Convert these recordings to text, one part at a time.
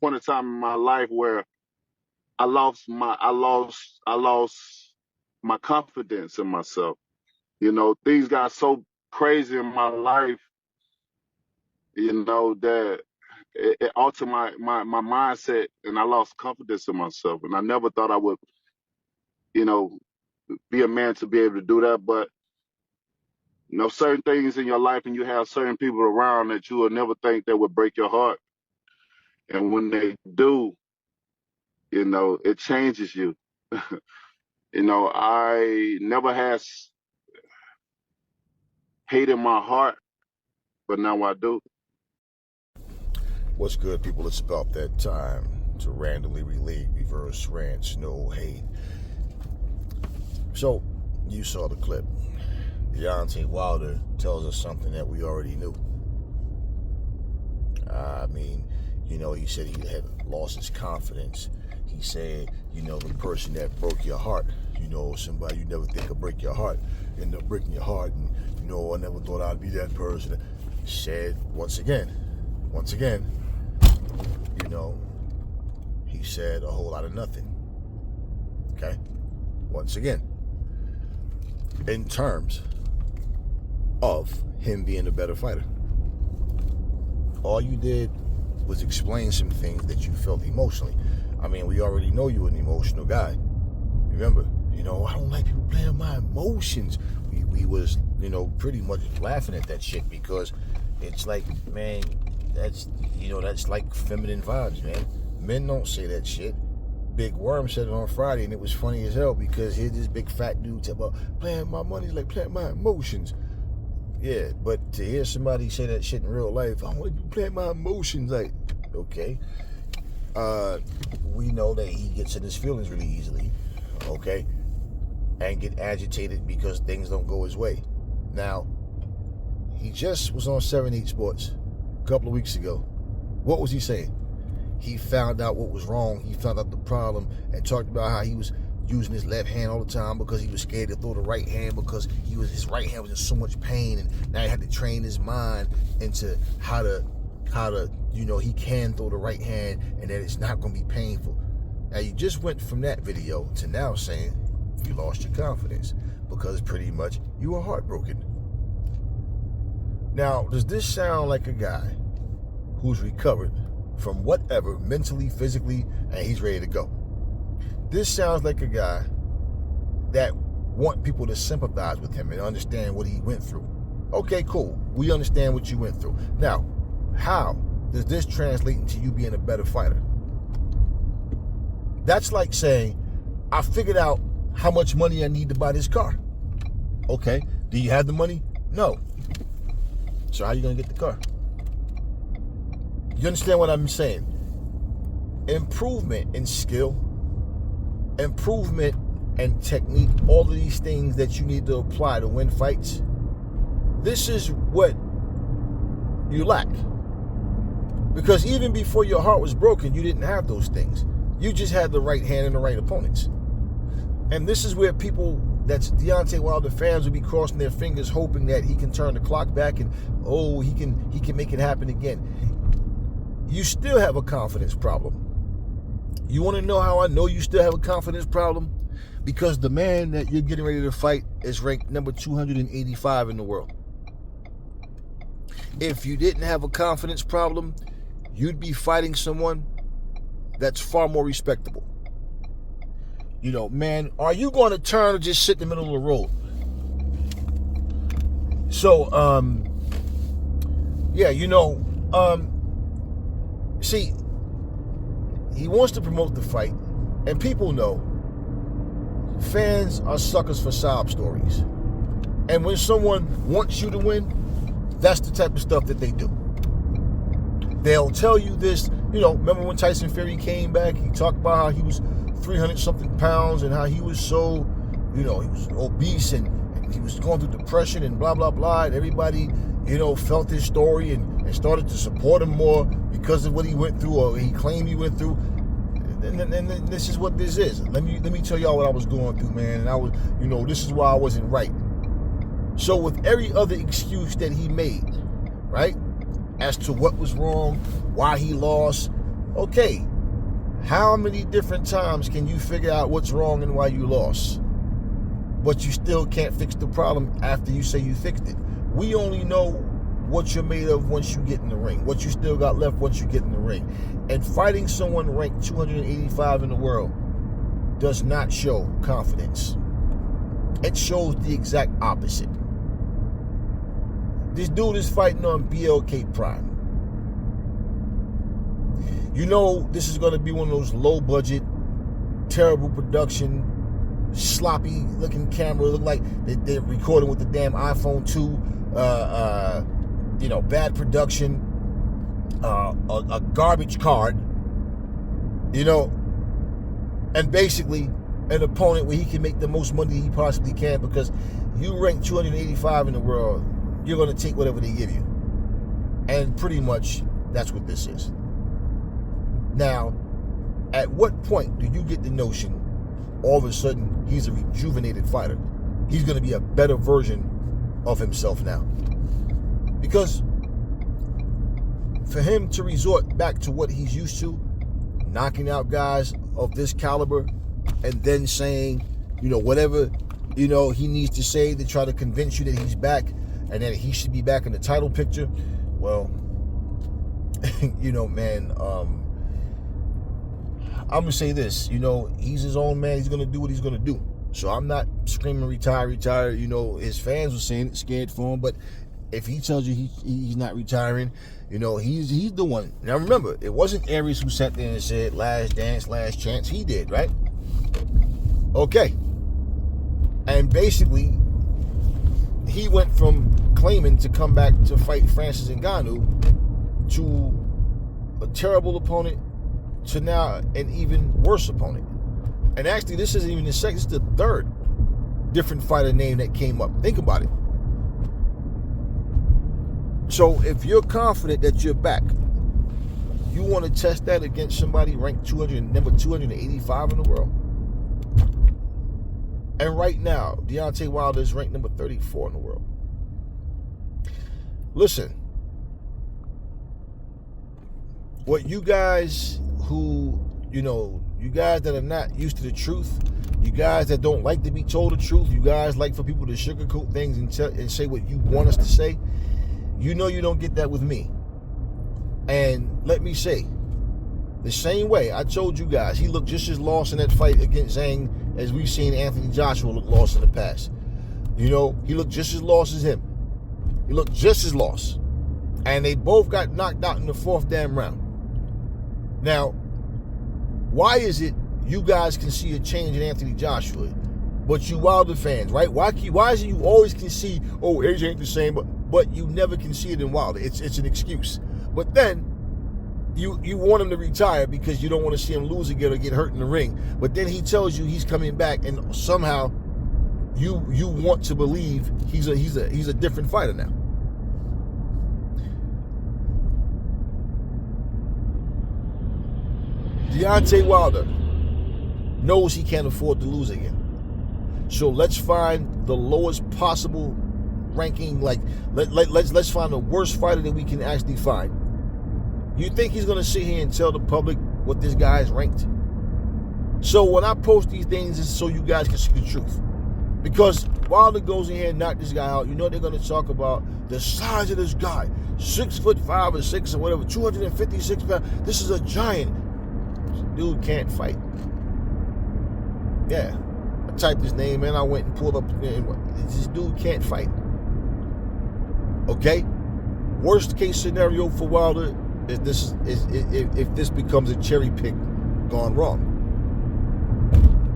point in time in my life where I lost my confidence in myself. You know, things got so crazy in my life, you know, that it altered my mindset, and I lost confidence in myself. And I never thought I would, you know, be a man to be able to do that. But, you know, certain things in your life and you have certain people around that you will never think that would break your heart. And when they do, you know, it changes you. You know, I never had hate in my heart, but now I do. What's good, people? It's about that time to randomly relate, reverse rants, no hate. So, you saw the clip. Deontay Wilder tells us something that we already knew. I mean, you know, he said he had lost his confidence. He said, you know, the person that broke your heart, you know, somebody you never think would break your heart, end up breaking your heart, and, you know, I never thought I'd be that person. Said, once again, you know, he said a whole lot of nothing. Okay? Once again, in terms of him being a better fighter, all you did was explain some things that you felt emotionally. I mean, we already know you're an emotional guy. Remember, you know, I don't like people playing my emotions. We was, you know, pretty much laughing at that shit because it's like, man, that's, you know, that's like feminine vibes, man. Men don't say that shit. Big Worm said it on Friday, and it was funny as hell because here's this big fat dude talk about playing my money like playing my emotions. Yeah, but to hear somebody say that shit in real life, I want to be playing my emotions, like, okay. We know that he gets in his feelings really easily, okay, and get agitated because things don't go his way. Now, he just was on 7-8 Sports a couple of weeks ago. What was he saying? He found out what was wrong. He found out the problem and talked about how he was using his left hand all the time because he was scared to throw the right hand because his right hand was in so much pain, and now he had to train his mind into how to you know, he can throw the right hand and that it's not going to be painful. Now you just went from that video to now saying you lost your confidence because pretty much you were heartbroken. Now, does this sound like a guy who's recovered from whatever, mentally, physically, and he's ready to go? This sounds like a guy that want people to sympathize with him and understand what he went through. Okay, cool. We understand what you went through. Now, how does this translate into you being a better fighter? That's like saying, I figured out how much money I need to buy this car. Okay, do you have the money? No. So how are you going to get the car? You understand what I'm saying? Improvement in skill, improvement and technique, all of these things that you need to apply to win fights, this is what you lack. Because even before your heart was broken, you didn't have those things. You just had the right hand and the right opponents. And this is where people that's Deontay Wilder fans will be crossing their fingers hoping that he can turn the clock back and, oh, he can make it happen again. You still have a confidence problem. You want to know how I know you still have a confidence problem? Because the man that you're getting ready to fight is ranked number 285 in the world. If you didn't have a confidence problem, you'd be fighting someone that's far more respectable. You know, man, are you going to turn or just sit in the middle of the road? So, yeah, you know, see, he wants to promote the fight, and people know fans are suckers for sob stories. And when someone wants you to win, that's the type of stuff that they do. They'll tell you this, you know, remember when Tyson Fury came back, he talked about how he was 300-something pounds and how he was so, you know, he was obese and he was going through depression and blah, blah, blah. And everybody, you know, felt his story and started to support him more because of what he went through or he claimed he went through. And this is what this is. Let me tell y'all what I was going through, man. And I was, you know, this is why I wasn't right. So with every other excuse that he made, right, as to what was wrong, why he lost, Okay, how many different times can you figure out what's wrong and why you lost? But you still can't fix the problem after you say you fixed it. We only know what you're made of once you get in the ring, what you still got left once you get in the ring. And fighting someone ranked 285 in the world does not show confidence. It shows the exact opposite. This dude is fighting on BLK Prime. You know this is going to be one of those low budget, terrible production, sloppy looking camera. Look like they're recording with the damn iPhone 2. Bad production, a garbage card, and basically an opponent where he can make the most money he possibly can, because you rank 285 in the world, you're going to take whatever they give you. And pretty much that's what this is. Now, at what point do you get the notion all of a sudden he's a rejuvenated fighter? He's going to be a better version of himself now. Because for him to resort back to what he's used to, knocking out guys of this caliber, and then saying, whatever, he needs to say to try to convince you that he's back and that he should be back in the title picture, well, man, I'm going to say this, he's his own man. He's going to do what he's going to do. So I'm not screaming retire. His fans were saying it, scared for him, but if he tells you he's not retiring, he's the one. Now remember, it wasn't Aries who sat there and said, last dance, last chance. He did, right? Okay. And basically, he went from claiming to come back to fight Francis Ngannou to a terrible opponent to now an even worse opponent. And actually, this isn't even the second, this is the third different fighter name that came up. Think about it. So if you're confident that you're back, you want to test that against somebody ranked number 285 in the world. And right now, Deontay Wilder is ranked number 34 in the world. Listen, what you guys who, you guys that are not used to the truth, you guys that don't like to be told the truth, you guys like for people to sugarcoat things and say what you want us to say, you don't get that with me. And let me say, the same way I told you guys, he looked just as lost in that fight against Zhang as we've seen Anthony Joshua look lost in the past. He looked just as lost as him. He looked just as lost. And they both got knocked out in the fourth damn round. Now, why is it you guys can see a change in Anthony Joshua, but you Wilder fans, right? Why is it you always can see, AJ ain't the same, but you never can see it in Wilder? It's an excuse. But then you want him to retire because you don't want to see him lose again or get hurt in the ring. But then he tells you he's coming back, and somehow you want to believe he's a different fighter now. Deontay Wilder knows he can't afford to lose again. So let's find the lowest possible ranking. Let's find the worst fighter that we can actually find. You think he's going to sit here and tell the public what this guy is ranked? So when I post these things, it's so you guys can see the truth. Because Wilder goes in here and knocks this guy out, they're going to talk about the size of this guy. 6'5" or 6 or whatever, 256 pounds. This is a giant. This dude can't fight. Yeah. I typed his name in, I went and pulled up. This dude can't fight. Okay? Worst case scenario for Wilder is if this becomes a cherry pick gone wrong.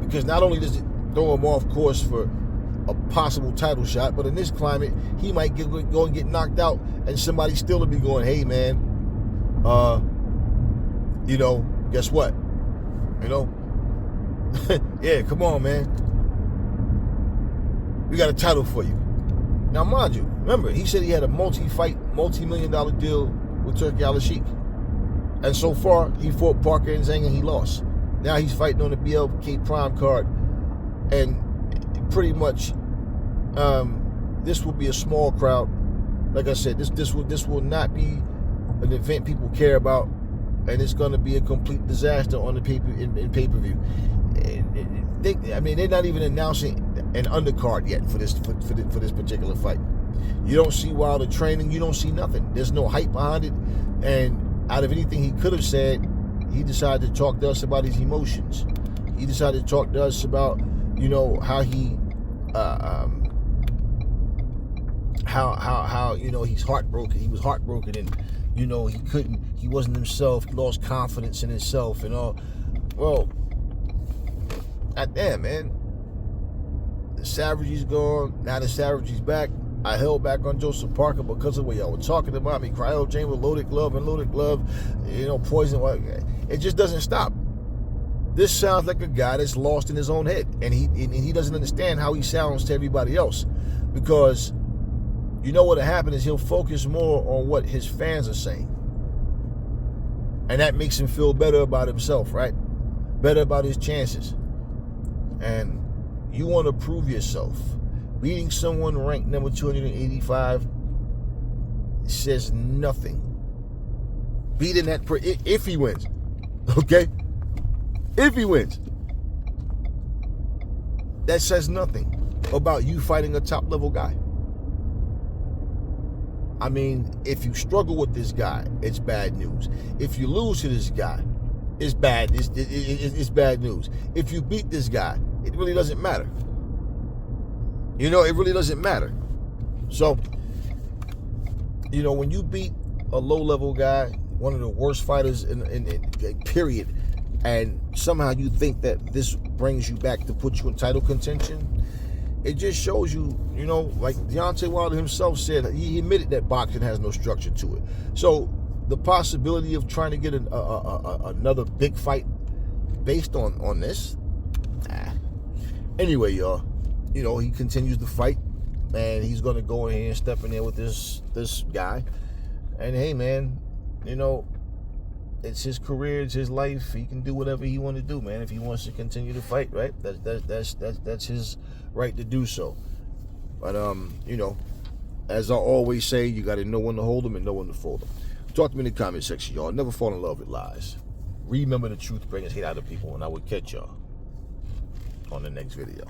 Because not only does it throw him off course for a possible title shot, but in this climate, he might go and get knocked out, and somebody still will be going, hey man, guess what? Yeah, come on, man. We got a title for you. Now, mind you, remember, he said he had a multi-million-dollar deal with Turki Al-Sheikh. And so far, he fought Parker and Zhang and he lost. Now he's fighting on the BLK Prime card. And pretty much, this will be a small crowd. Like I said, this will not be an event people care about. and it's going to be a complete disaster on the pay-per-view. I mean, they're not even announcing an undercard yet for this particular fight. You don't see Wilder training. You don't see nothing. There's no hype behind it. And out of anything he could have said, he decided to talk to us about his emotions. He decided to talk to us about, you know, how he, how you know, he's heartbroken. He was heartbroken, and you know, he wasn't himself. He lost confidence in himself and all. Well, goddamn, man. The Savage's gone. Now the Savage's back. I held back on Joseph Parker because of what y'all were talking about me. Cryo Chamber, loaded glove, you know, poison. It just doesn't stop. This sounds like a guy that's lost in his own head, and he doesn't understand how he sounds to everybody else, because you know what'll happen is he'll focus more on what his fans are saying, and that makes him feel better about himself, right? Better about his chances. And you want to prove yourself. Beating someone ranked number 285 says nothing. Beating that if he wins, okay? If he wins, that says nothing about you fighting a top-level guy. I mean, if you struggle with this guy, it's bad news. If you lose to this guy, it's bad. It's bad news. If you beat this guy, it really doesn't matter. You know, it really doesn't matter. So, you know, when you beat a low-level guy, one of the worst fighters in period, and somehow you think that this brings you back to put you in title contention, it just shows you, you know, like Deontay Wilder himself said, he admitted that boxing has no structure to it. So the possibility of trying to get another big fight based on this, Anyway, y'all, you know, he continues to fight, and he's going to go in here and step in there with this guy. And hey, man, you know, it's his career, it's his life. He can do whatever he wants to do, man. If he wants to continue to fight, right? That's his right to do so. But you know, as I always say, you got to know when to hold them and know when to fold them. Talk to me in the comment section, y'all. Never fall in love with lies. Remember, the truth brings hate out of people, and I will catch y'all on the next video.